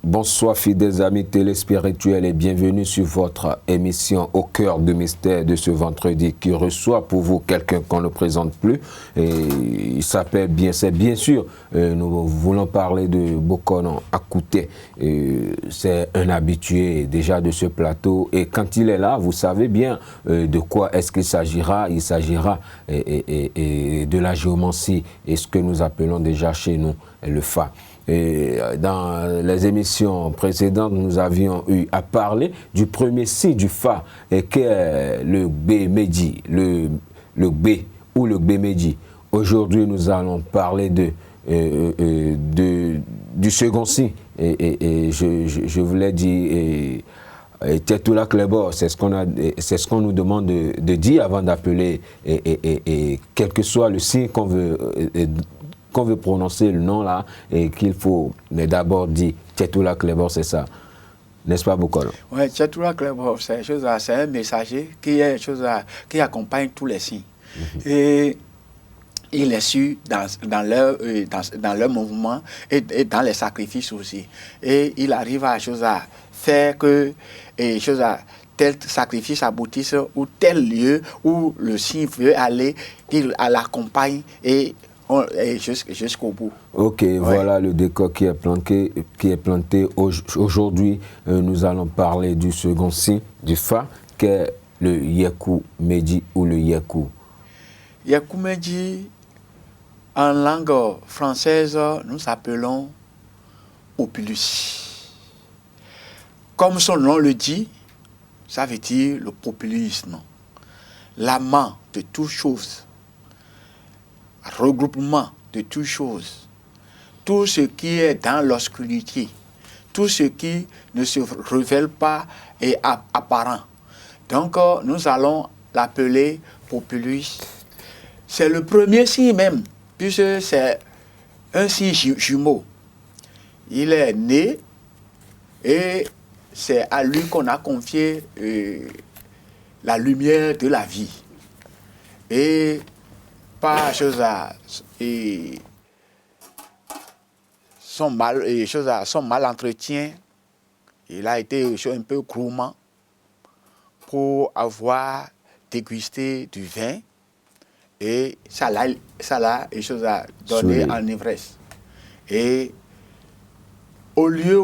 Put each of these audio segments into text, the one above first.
Bonsoir fidèles amis téléspirituels et bienvenue sur votre émission Au cœur du mystère de ce vendredi qui reçoit pour vous quelqu'un qu'on ne présente plus. Et il s'appelle c'est bien sûr, nous voulons parler de Bokonon Akouté. C'est un habitué déjà de ce plateau et quand il est là, vous savez bien de quoi est-ce qu'il s'agira. Il s'agira de la géomancie et ce que nous appelons déjà chez nous le Fa. Et dans les émissions précédentes, nous avions eu à parler du premier signe du Fa, qui est le Gbemedji, le Gbe ou le Gbemedji. Aujourd'hui, nous allons parler du second signe. Et je vous l'ai dit, Tchétoula Klebor, c'est ce qu'on nous demande de dire avant d'appeler, quel que soit le signe qu'on veut prononcer le nom là, et qu'il faut d'abord dire Tchétoula Klebor, c'est ça. N'est-ce pas, Bokonon? Oui, Tchétoula Klebor, c'est un messager qui accompagne tous les signes. Et il est su dans leur mouvement et dans les sacrifices aussi. Et il arrive à faire que tel sacrifice aboutisse ou tel lieu où le signe veut aller, il l'accompagne et jusqu'au bout. Ok, ouais. Voilà le décor qui est planté aujourd'hui. Nous allons parler du second signe du Fa, qui est le Yeku-Medji ou le Yeku. Yeku-Medji, en langue française, nous appelons Populus. Comme son nom le dit, ça veut dire le populisme, l'amant de toutes choses, regroupement de toutes choses, tout ce qui est dans l'obscurité, tout ce qui ne se révèle pas est apparent. Donc nous allons l'appeler Populus. C'est le premier signe même, puisque c'est un signe jumeau. Il est né et c'est à lui qu'on a confié la lumière de la vie. Et par son mal entretien, il a été un peu gourmand pour avoir dégusté du vin et ça l'a donné en ivresse. Et au lieu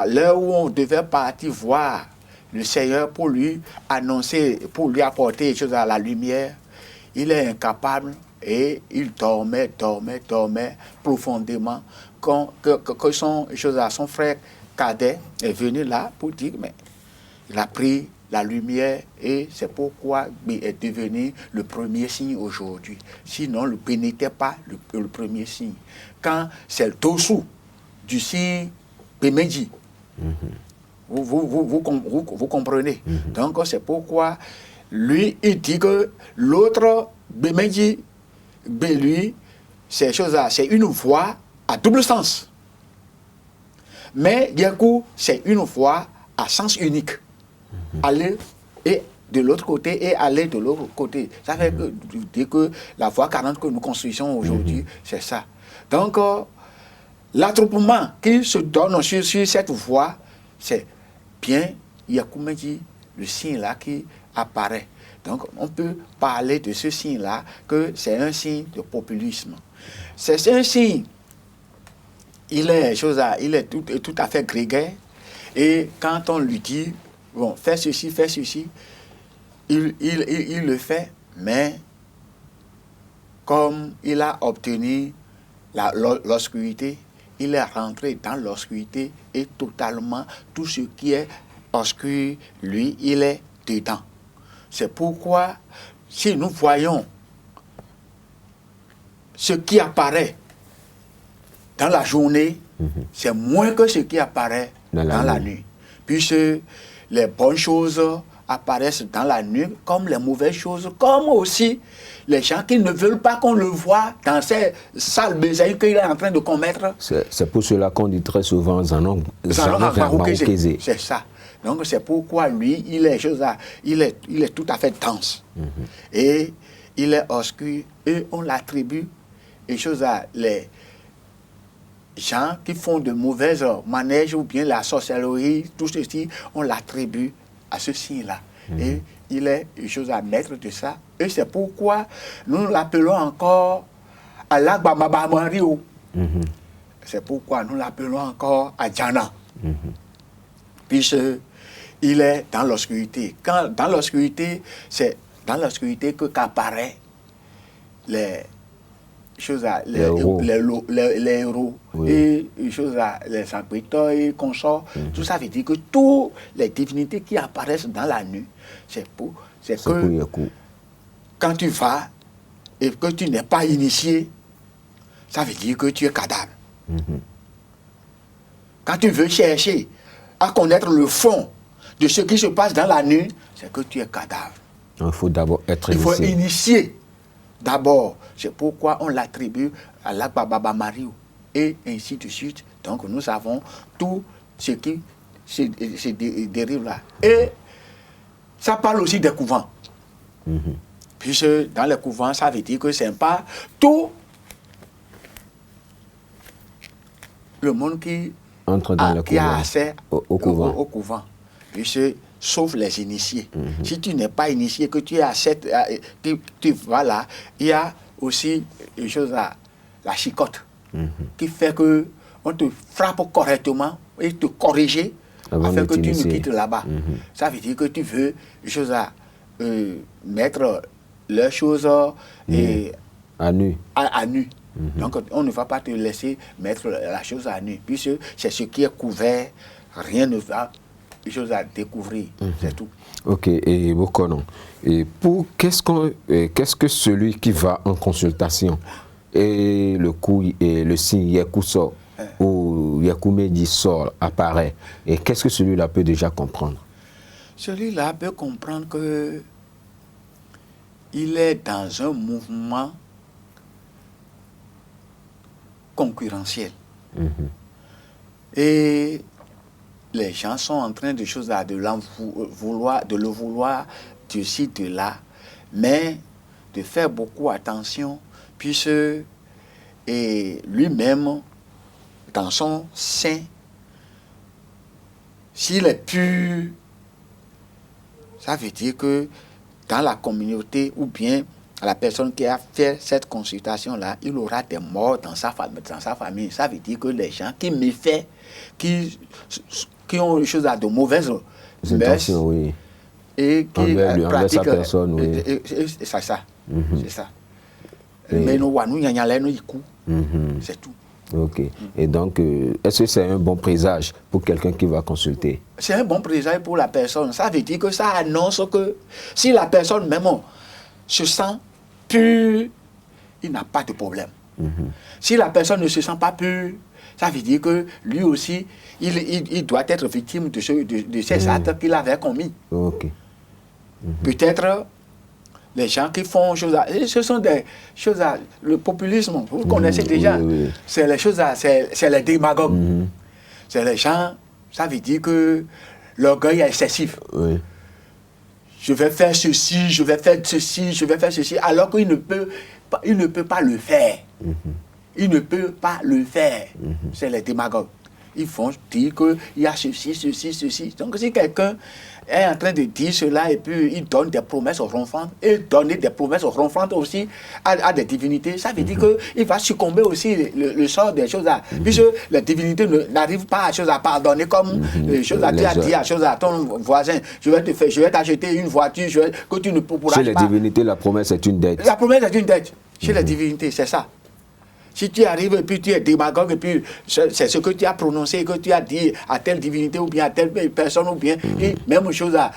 l'heure où on devait partir voir le Seigneur pour lui annoncer, pour lui apporter la lumière, il est incapable et il dormait profondément. Quand son frère cadet est venu là pour dire, mais il a pris la lumière et c'est pourquoi il est devenu le premier signe aujourd'hui. Sinon, le B n'était pas le premier signe. Quand c'est le dessous du signe Gbemedji, vous comprenez. Donc, c'est pourquoi lui, il dit que l'autre, Gbemedji, lui, c'est une voix à double sens. Mais Yeku, c'est une voix à sens unique. Aller et de l'autre côté et aller de l'autre côté. Ça veut dire que la voie 40 que nous construisons aujourd'hui, c'est ça. Donc, l'attroupement qui se donne sur cette voie, c'est bien Yeku-Medji, le signe là qui apparaît. Donc, on peut parler de ce signe-là, que c'est un signe de populisme. C'est un signe, il est tout à fait grégaire, et quand on lui dit, bon, fais ceci, il le fait, mais comme il a obtenu l'obscurité, il est rentré dans l'obscurité et totalement tout ce qui est obscur, lui, il est dedans. C'est pourquoi, si nous voyons ce qui apparaît dans la journée, c'est moins que ce qui apparaît dans la nuit. Puisque les bonnes choses apparaissent dans la nuit comme les mauvaises choses, comme aussi les gens qui ne veulent pas qu'on le voie dans ces sales besoins qu'il est en train de commettre. C'est pour cela qu'on dit très souvent Zanon Maroukese. C'est ça. Donc c'est pourquoi lui, il est tout à fait dense. Et il est obscur et on l'attribue les choses à les gens qui font de mauvaises manèges ou bien la sorcellerie, tout ceci, on l'attribue à ce signe-là. Et il est une chose à mettre de ça. Et c'est pourquoi nous l'appelons encore Alagbababa Mario. C'est pourquoi nous l'appelons encore Adjana. Puisqu'il est dans l'obscurité. Dans l'obscurité, c'est dans l'obscurité qu'apparaissent les choses à les héros oui. Et les choses à les serviteurs et consorts. Tout ça veut dire que toutes les divinités qui apparaissent dans la nuit, c'est que quand tu vas et que tu n'es pas initié, ça veut dire que tu es cadavre. Quand tu veux chercher à connaître le fond de ce qui se passe dans la nuit, c'est que tu es cadavre. Il faut d'abord être initié. Il faut initier. D'abord, c'est pourquoi on l'attribue à l'Agbababa Mario et ainsi de suite. Donc nous avons tout ce qui se dérive là. Et ça parle aussi des couvents. Puisque dans les couvents, ça veut dire que ce n'est pas tout le monde qui entre dans qui a accès au couvent. Puisque sauf les initiés. Si tu n'es pas initié, que tu es à cette... Tu vas là, il y a aussi une chose à la chicotte qui fait que on te frappe correctement et te corriger afin que tu nous quittes là-bas. Ça veut dire que tu veux une chose à mettre les choses à nu. À nu. Donc on ne va pas te laisser mettre la chose à nu, puisque c'est ce qui est couvert, rien ne va... choses à découvrir, c'est tout. Ok, et Bokonon, et pour qu'est-ce que celui qui va en consultation et le coup et le signe Yekou sort ou Yekoumedi sort apparaît, et qu'est-ce que celui-là peut déjà comprendre? Celui-là peut comprendre que il est dans un mouvement concurrentiel. Et les gens sont en train de choses à de le vouloir de ci, de là, mais de faire beaucoup attention, puisque lui-même, dans son sein, s'il est pur, ça veut dire que dans la communauté ou bien la personne qui a fait cette consultation-là, il aura des morts dans sa famille. Ça veut dire que les gens qui méfient, qui ont des choses à de mauvaises intentions, oui. Et qui pratiquent sa personne, oui. C'est ça. C'est ça. Mais nous, c'est tout. Ok. Et donc, est-ce que c'est un bon présage pour quelqu'un qui va consulter? C'est un bon présage pour la personne. Ça veut dire que ça annonce que si la personne même se sent pure, il n'a pas de problème. Si la personne ne se sent pas pure, ça veut dire que lui aussi, il doit être victime de ces actes qu'il avait commis. Ok. Peut-être les gens qui font choses ce sont des choses le populisme, vous connaissez déjà. Oui. C'est les choses c'est les démagogues. C'est les gens, ça veut dire que l'orgueil est excessif. Oui. Je vais faire ceci, je vais faire ceci, alors qu'il ne peut pas le faire. Il ne peut pas le faire. C'est les démagogues. Ils vont dire qu'il y a ceci. Donc si quelqu'un est en train de dire cela et puis il donne des promesses ronflantes, et donner des promesses ronflantes aussi à des divinités, ça veut dire qu'il va succomber aussi le sort des choses là. Puisque les divinités n'arrivent pas à pardonner comme les choses à dire à chose à ton voisin. Je vais t'acheter une voiture que tu ne pourras pas. Chez les divinités, la promesse est une dette. La promesse est une dette. Chez les divinités, c'est ça. Si tu arrives et puis tu es démagogue et puis c'est ce que tu as prononcé, que tu as dit à telle divinité ou bien à telle personne ou bien, et même chose à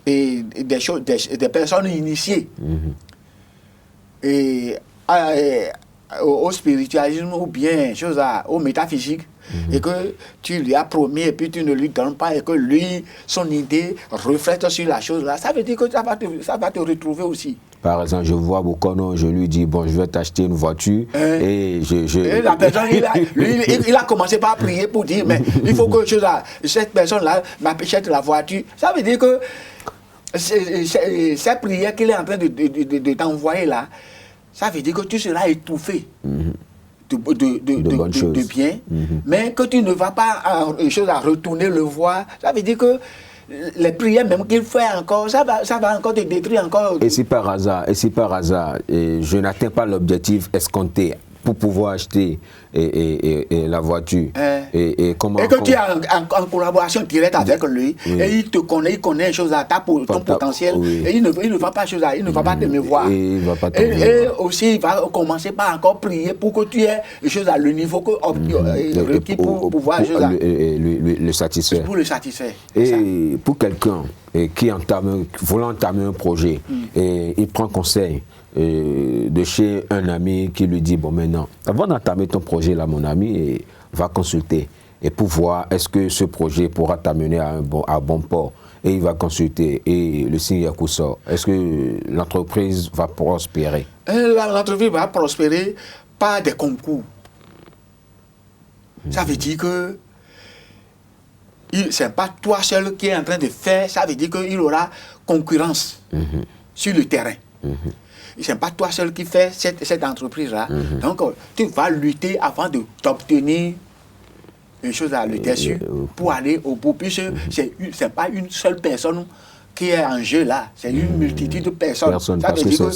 des personnes initiées. Et au spiritualisme ou bien au métaphysique, et que tu lui as promis et puis tu ne lui donnes pas, et que lui, son idée reflète sur la chose là, ça veut dire que ça va te retrouver aussi. Par exemple, je vois Bokono, je lui dis, bon, je vais t'acheter une voiture, et Et la personne, il a commencé par prier pour dire, mais il faut que cette personne-là m'achète la voiture. Ça veut dire que cette prière qu'il est en train de t'envoyer là, ça veut dire que tu seras étouffé de bien, mais que tu ne vas pas à retourner le voir. Ça veut dire que les prières même qu'il fait encore, ça va encore te détruire encore. Et si par hasard, je n'atteins pas l'objectif escompté pour pouvoir acheter la voiture, et que tu es en collaboration directe avec lui, et il te connaît, il connaît une chose à ton potentiel, et il ne va pas te me voir. Et aussi, il va commencer par encore prier pour que tu aies une chose à le niveau requis pour pouvoir le satisfaire. Pour le satisfaire. Et pour quelqu'un qui voulant entamer un projet, et il prend conseil de chez un ami qui lui dit, bon maintenant, avant d'entamer ton projet là mon ami, et va consulter et pour voir est-ce que ce projet pourra t'amener à bon port, et il va consulter et le signe Yakou sort, est-ce que l'entreprise va prospérer? L'entreprise va prospérer par des concours. Ça veut dire que c'est pas toi seul qui est en train de faire, ça veut dire qu'il aura concurrence sur le terrain. Ce n'est pas toi seul qui fais cette entreprise-là. Donc, tu vas lutter avant d'obtenir une chose à le dessus pour aller au bout. Puisque ce n'est pas une seule personne qui est en jeu là. C'est une multitude de personnes. Ça veut dire que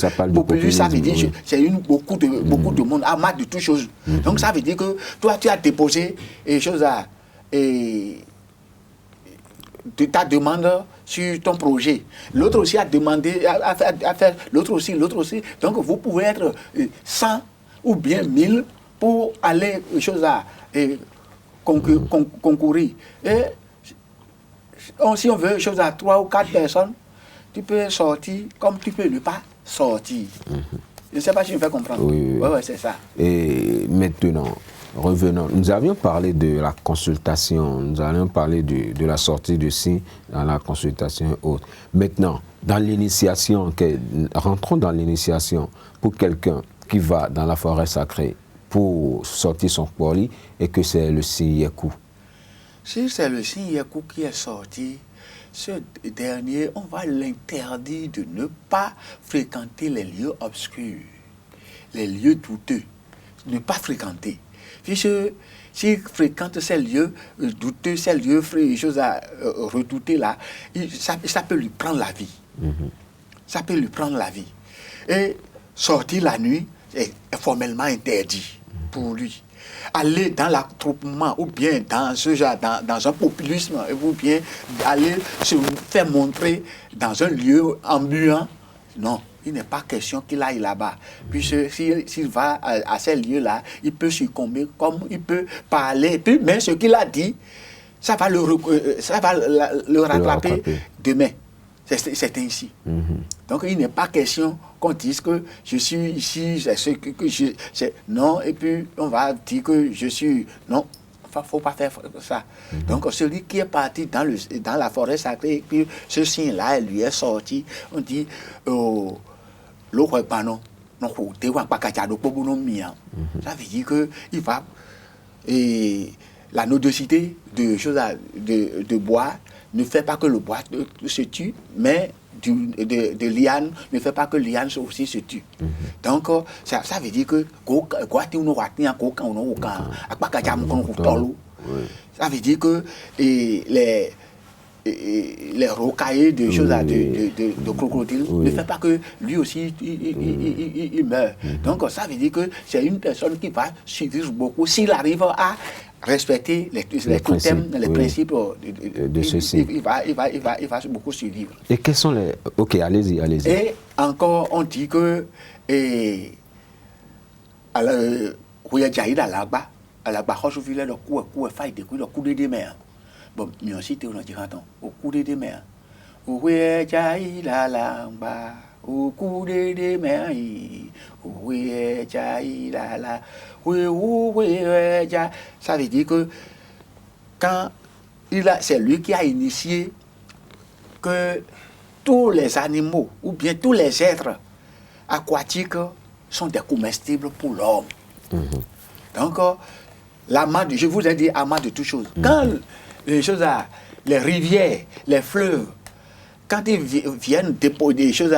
ça veut dire c'est beaucoup de monde, amas de toutes choses. Donc, ça veut dire que toi, tu as déposé une chose ta demande sur ton projet. L'autre aussi a demandé à faire, l'autre aussi. Donc, vous pouvez être 100 ou bien 1000 pour aller concourir. Et si on veut chose à 3 ou 4 personnes, tu peux sortir comme tu peux ne pas sortir. Je ne sais pas si je me fais comprendre. Oui. Ouais, c'est ça. Et maintenant, revenons. Nous avions parlé de la consultation, nous avions parlé de la sortie de signe dans la consultation et autres. Maintenant, dans l'initiation, rentrons dans l'initiation pour quelqu'un qui va dans la forêt sacrée pour sortir son poli et que c'est le signe Yakou. Si c'est le signe Yakou qui est sorti, ce dernier, on va l'interdire de ne pas fréquenter les lieux obscurs, les lieux douteux, ne pas fréquenter. Puisque s'il fréquente ces lieux douteux, ces lieux choses à redouter là, ça peut lui prendre la vie. Ça peut lui prendre la vie. Et sortir la nuit est formellement interdit pour lui. Aller dans l'attroupement ou bien dans un populisme, ou bien aller se faire montrer dans un lieu ambulant, non. Il n'est pas question qu'il aille là-bas. Puisque s'il va à ces lieux-là, il peut succomber, comme il peut parler. Puis, mais ce qu'il a dit, ça va le rattraper demain. C'est ainsi. Donc, il n'est pas question qu'on dise que je suis ici, non, et puis on va dire que je suis... Non, il ne faut pas faire ça. Donc, celui qui est parti dans la forêt sacrée, et puis ce signe-là, lui est sorti, on dit... Ça veut dire qu'il va... Et la nodosité de bois ne fait pas que le bois se tue, mais de liane ne fait pas que liane aussi se tue. Donc, ça veut dire que ça veut dire que les rocailles de choses de crocodile ne fait pas que lui aussi il meurt. Donc ça veut dire que c'est une personne qui va suivre beaucoup s'il arrive à respecter les thèmes, les principes de ceci. Il va beaucoup survivre. Et quels sont les... Ok, allez-y. Et encore, on dit que bon, mais aussi, on a dit, attends, au coup de demain, où est Jaïla Lamba, au coup des mains, oui, ça veut dire que quand c'est lui qui a initié que tous les animaux ou bien tous les êtres aquatiques sont des comestibles pour l'homme. Donc, je vous ai dit amas de toutes choses. Quand les rivières, les fleuves, quand ils viennent déposer des choses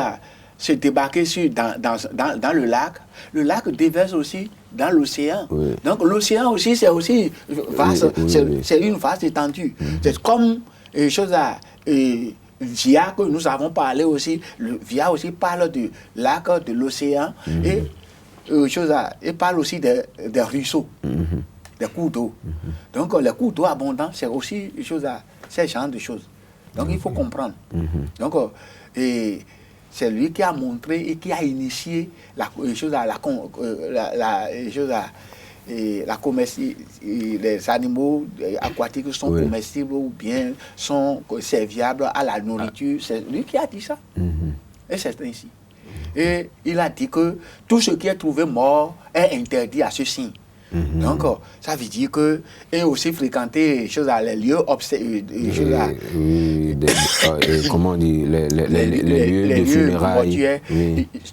se débarquer dans le lac déverse aussi dans l'océan. Oui. Donc l'océan aussi, c'est aussi vaste, c'est une vaste étendue. C'est comme Via que nous avons parlé aussi, Via aussi parle du lac, de l'océan, et il parle aussi des ruisseaux, des cours d'eau. Donc les cours d'eau abondants, c'est aussi ces genres de choses. Donc il faut comprendre. Donc c'est lui qui a montré et qui a initié les animaux aquatiques sont comestibles ou bien sont serviables à la nourriture. C'est lui qui a dit ça. Et c'est ainsi. Et il a dit que tout ce qui est trouvé mort est interdit à ce signe. Donc, ça veut dire que, et aussi fréquenter les lieux comment on dit, les lieux de funérailles.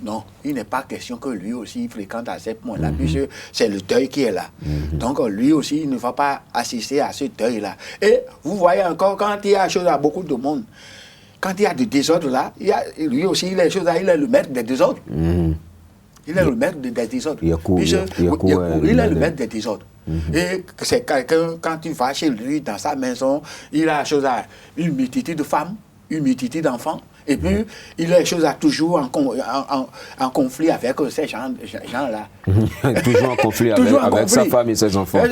Non, il n'est pas question que lui aussi fréquente à ce point-là, puisque c'est le deuil qui est là. Donc, lui aussi, il ne va pas assister à ce deuil-là. Et vous voyez encore, quand il y a beaucoup de monde, quand il y a du désordre là, lui aussi, il est le maître des désordres. Il est le maître des désordres. Il est le maître des désordres. Et c'est quelqu'un, quand tu vas chez lui, dans sa maison, il a une multitude de femmes, une multitude d'enfants, et puis il a toujours en conflit avec ces gens-là. Toujours en conflit avec sa femme et ses enfants.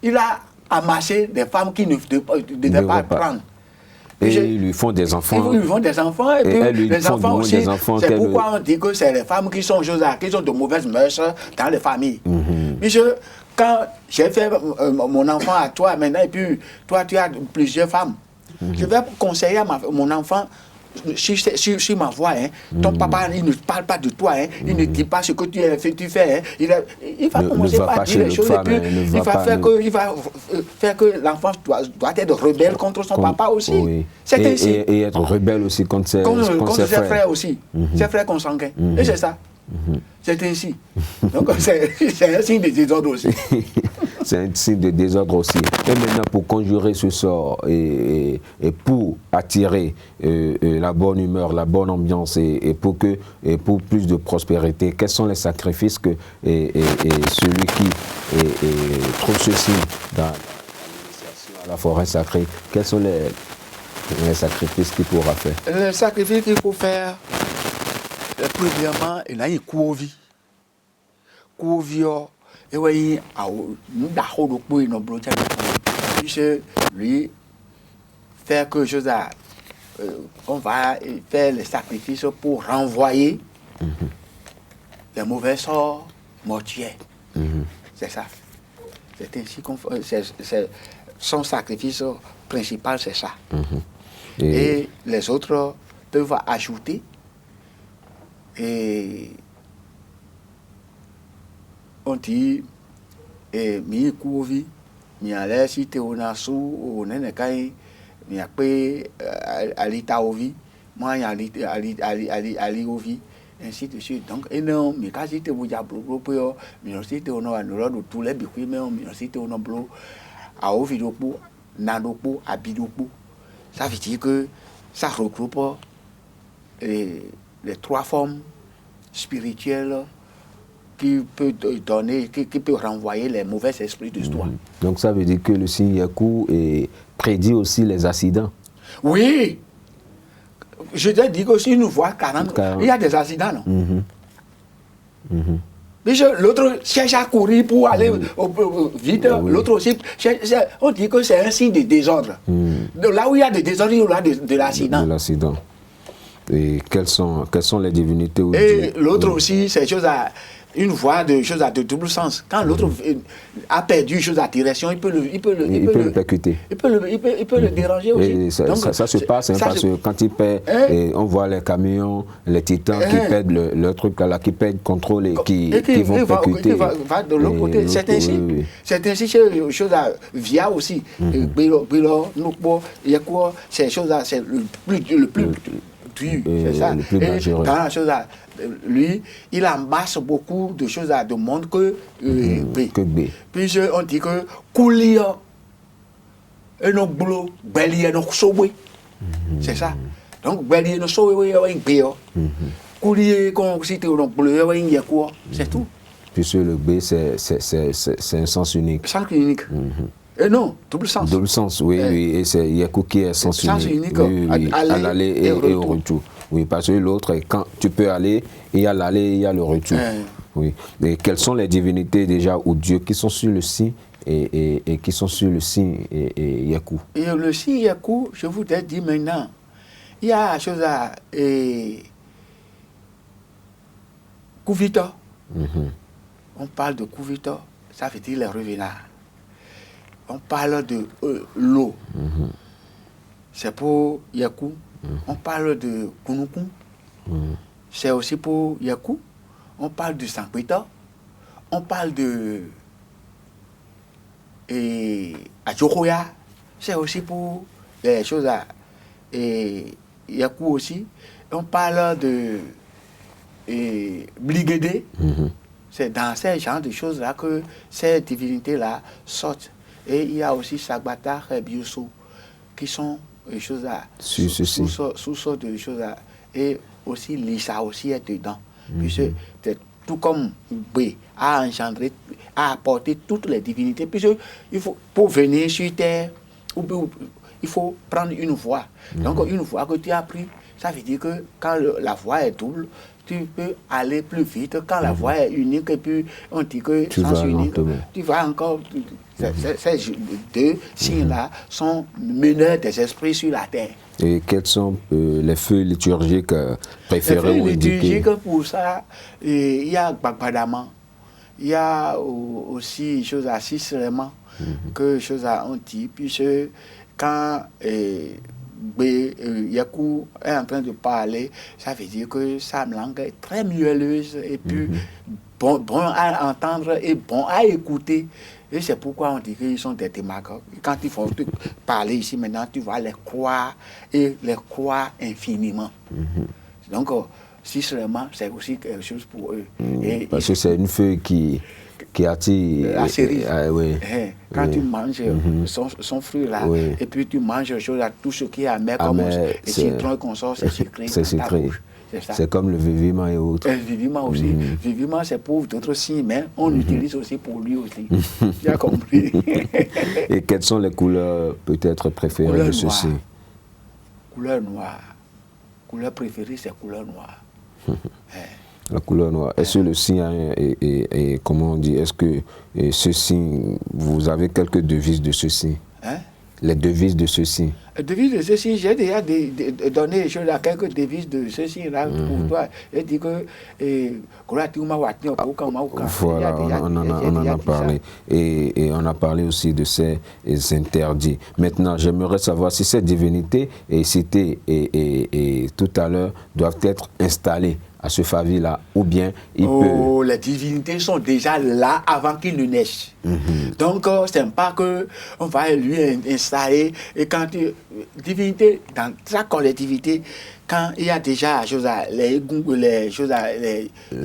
Il a amassé des femmes qui ne devaient pas prendre. Et ils lui font des enfants. Ils lui font des enfants, et puis les enfants aussi. C'est pourquoi on dit que c'est les femmes qui sont de mauvaises mœurs dans les familles. Quand j'ai fait mon enfant à toi maintenant, et puis toi tu as plusieurs femmes, je vais conseiller à mon enfant, sur ma voix, ton papa il ne parle pas de toi, il ne dit pas ce que tu fais, il va commencer par dire les choses, et puis il va faire que l'enfant doit être rebelle contre son papa aussi. C'est ainsi. Et être rebelle aussi contre ses frères aussi, ses frères consanguins. Et c'est ça. C'est ainsi. Donc c'est un signe de désordre aussi. C'est un signe de désordre aussi. Et maintenant, pour conjurer ce sort et pour attirer la bonne humeur, la bonne ambiance et pour plus de prospérité, quels sont les sacrifices que celui qui trouve ceci dans la forêt sacrée, quels sont les sacrifices qu'il pourra faire? Les sacrifices qu'il faut faire, premièrement, il y a une couve. Et oui, lui, faire quelque chose on va faire les sacrifices pour renvoyer les mauvais sorts mortiers. C'est ça. C'est ainsi qu'on fait. Son sacrifice principal, c'est ça. Et les autres peuvent ajouter. Et on dit, mi couvi, mi allait si théonasu, ou nenekai, mi a payé alita ovi, moi ali ovi, ainsi de suite. Donc, et non, mi quasi te vous diablo, mi aussi te ono anora de tous les biquets, mais mi aussi te ono blo, a ovi dopo, nadopo, abidopo. Ça veut dire que ça regroupe les trois formes spirituelles qui peut donner, qui peut renvoyer les mauvais esprits de toi. Donc ça veut dire que le signe Yakou prédit aussi les accidents. Oui. Je te dis que si nous voyons 40, il y a des accidents, non? L'autre cherche à courir pour aller vite, l'autre aussi, on dit que c'est un signe de désordre. Là où il y a de désordre, il y aura de l'accident. De l'accident. Et quelles sont les divinités? Et l'autre aussi, c'est chose une voix de choses à de double sens. Quand l'autre a perdu une chose à direction, il peut le percuter. Il peut le déranger aussi. Et ça se passe parce que quand il perd, on voit les camions, les titans qui perdent le truc là, qui perdent contrôle et qui vont percuter. Va de l'autre côté. C'est ainsi. C'est ainsi chez choses à Via aussi. Bilo, Nukbo, Yakuo, ces choses-là, c'est le plus dur. C'est ça. Le plus dangereux. Dans la chose là, lui, il amasse beaucoup de choses à de monde que B. Puis on dit que Koulia, et non boulot, Bélier, non sauvé. C'est ça. Donc, Bélier, non sauvé, il y a un B. Koulia, quand on cite non boulot, il y a quoi. C'est tout. Puisque le B, c'est un sens unique. Sens unique. Et non, double sens. Double sens, oui. Et c'est Yakou qui est sens unique. Oui, à l'aller et au retour. Oui, parce que l'autre, quand tu peux aller, il y a l'aller et il y a le retour. Oui. Et quelles sont les divinités déjà ou dieux qui sont sur le signe et qui sont sur le signe et Yakou? Et le signe Yakou, je vous ai dit maintenant, il y a chose à Kouvita. On parle de Kouvita, ça veut dire les revenants. On parle de l'eau. C'est pour Yakou. On parle de Kounoukou. C'est aussi pour Yakou. On parle de Sankpeta. On parle de Adjokoya. C'est aussi pour les choses à Yakou aussi. On parle de Bligédé. C'est dans ces genres de choses-là que ces divinités-là sortent. Et il y a aussi Sagbata et Bioso qui sont des choses à sous-sortes de choses à. Et aussi Lisa aussi est dedans. Puisque tout comme B a engendré, a apporté toutes les divinités. Puisque il faut, pour venir sur terre, il faut prendre une voie. Donc une voie que tu as pris, ça veut dire que quand la voie est double, tu peux aller plus vite. Quand la voie est unique et puis on dit que sens unique, tu vas encore. Ces deux signes-là sont meneurs des esprits sur la terre. Et quels sont les feux liturgiques préférés ou indiqués? Les feux liturgiques, pour ça, il y a Bagbadama. Il y a aussi choses à Sisleman, que choses à Anti. Puis quand Yakou est en train de parler, ça veut dire que sa langue est très mielleuse et puis bon à entendre et bon à écouter. Et c'est pourquoi on dit qu'ils sont des démagogues. Quand il faut parler ici maintenant, tu vas les croire et les croire infiniment. Donc, si seulement, c'est aussi quelque chose pour eux. Et parce que c'est une feuille qui attire la cerise. Oui. Quand tu manges son fruit là, et puis tu manges tout ce qui est amer comme et citron qu'on sort, c'est sucré. C'est sucré. C'est comme le viviment et autres. Le viviment aussi. Viviment, c'est pour d'autres signes, mais on l'utilise aussi pour lui aussi. Tu as compris. Et quelles sont les couleurs peut-être préférées de ce signe? Couleur noire. Couleur préférée, c'est couleur noire. La couleur noire. Est-ce que le signe et comment on dit, est-ce que ce signe, vous avez quelques devises de ce signe? Les devises de ce signe. Les devises de ce signe, j'ai déjà donné quelques devises de ce signe-là pour toi. J'ai dit que voilà, on en a parlé. Et on a parlé aussi de ces interdits. Maintenant, j'aimerais savoir si ces divinités citées et tout à l'heure doivent être installées à ce Favi-là, ou bien il peut... Les divinités sont déjà là avant qu'ils ne naissent. Donc, c'est pas qu'on va lui installer. Et quand divinité, dans sa collectivité, quand il y a déjà les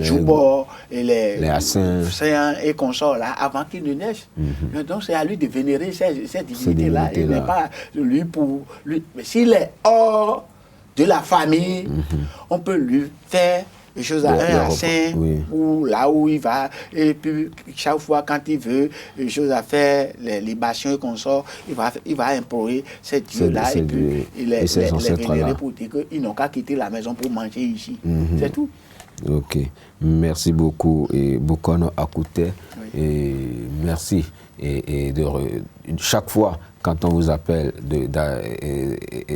joubors et les saints et consorts là, avant qu'ils ne naissent. Donc, c'est à lui de vénérer ces divinités-là. Il n'est pas lui pour lui. Mais s'il est hors de la famille, on peut lui faire des choses à un saint, ou là où il va, et puis chaque fois quand il veut des choses à faire, les libations et consorts, il va implorer ces dieux-là, et puis il les vénérer pour dire qu'ils n'ont qu'à quitter la maison pour manger ici. C'est tout. Ok. Merci beaucoup, et Bokono Akouté. Et merci. Et chaque fois quand on vous appelle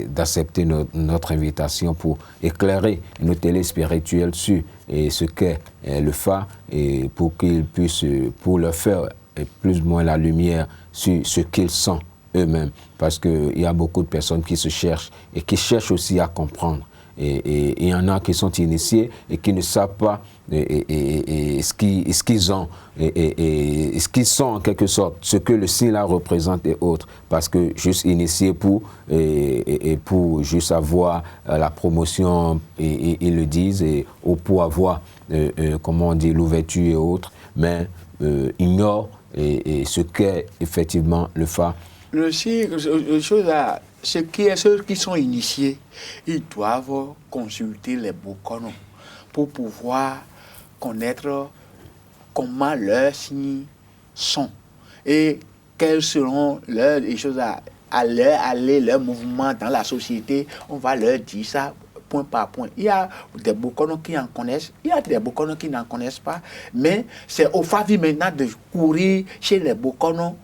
d'accepter notre invitation pour éclairer nos téléspirituels sur ce qu'est le Fa, et pour qu'ils puissent, pour leur faire plus ou moins la lumière sur ce qu'ils sont eux-mêmes. Parce qu'il y a beaucoup de personnes qui se cherchent et qui cherchent aussi à comprendre. Et il y en a qui sont initiés et qui ne savent pas ce qu'ils ont et ce qu'ils sont en quelque sorte, ce que le signe là représente et autres. Parce que juste initié pour juste avoir la promotion, et ils le disent, ou pour avoir, comment on dit, l'ouverture et autres, mais ignorent ce qu'est effectivement le Fa. Le signe, ceux qui sont initiés, ils doivent consulter les Bokono pour pouvoir connaître comment leurs signes sont et quelles seront leurs choses leurs mouvements dans la société. On va leur dire ça point par point. Il y a des Bokono qui en connaissent, il y a des Bokono qui n'en connaissent pas, mais c'est au Favi maintenant de courir chez les Bokono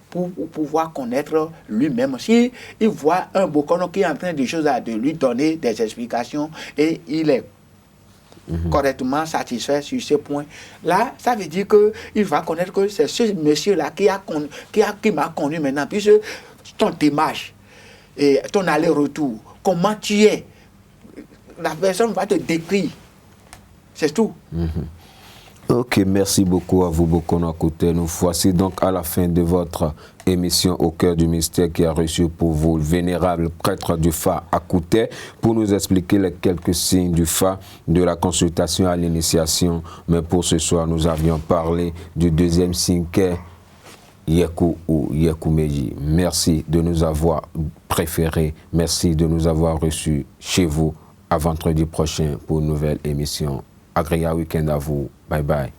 pour pouvoir connaître lui-même. Si il voit un Bokono qui est en train de lui donner des explications et il est correctement satisfait sur ce point, là, ça veut dire qu'il va connaître que c'est ce monsieur-là qui m'a connu maintenant, puisque ton démarche et ton aller-retour, comment tu es, la personne va te décrire. C'est tout. Ok, merci beaucoup à vous, Bokono Akouté. Nous voici donc à la fin de votre émission Au cœur du mystère, qui a reçu pour vous le vénérable prêtre du Fa Akouté pour nous expliquer les quelques signes du Fa, de la consultation à l'initiation. Mais pour ce soir, nous avions parlé du deuxième signe qu'est Yeku ou Yekumeji. Merci de nous avoir préférés. Merci de nous avoir reçus chez vous. À vendredi prochain pour une nouvelle émission. Agréable week-end à vous. Bye bye.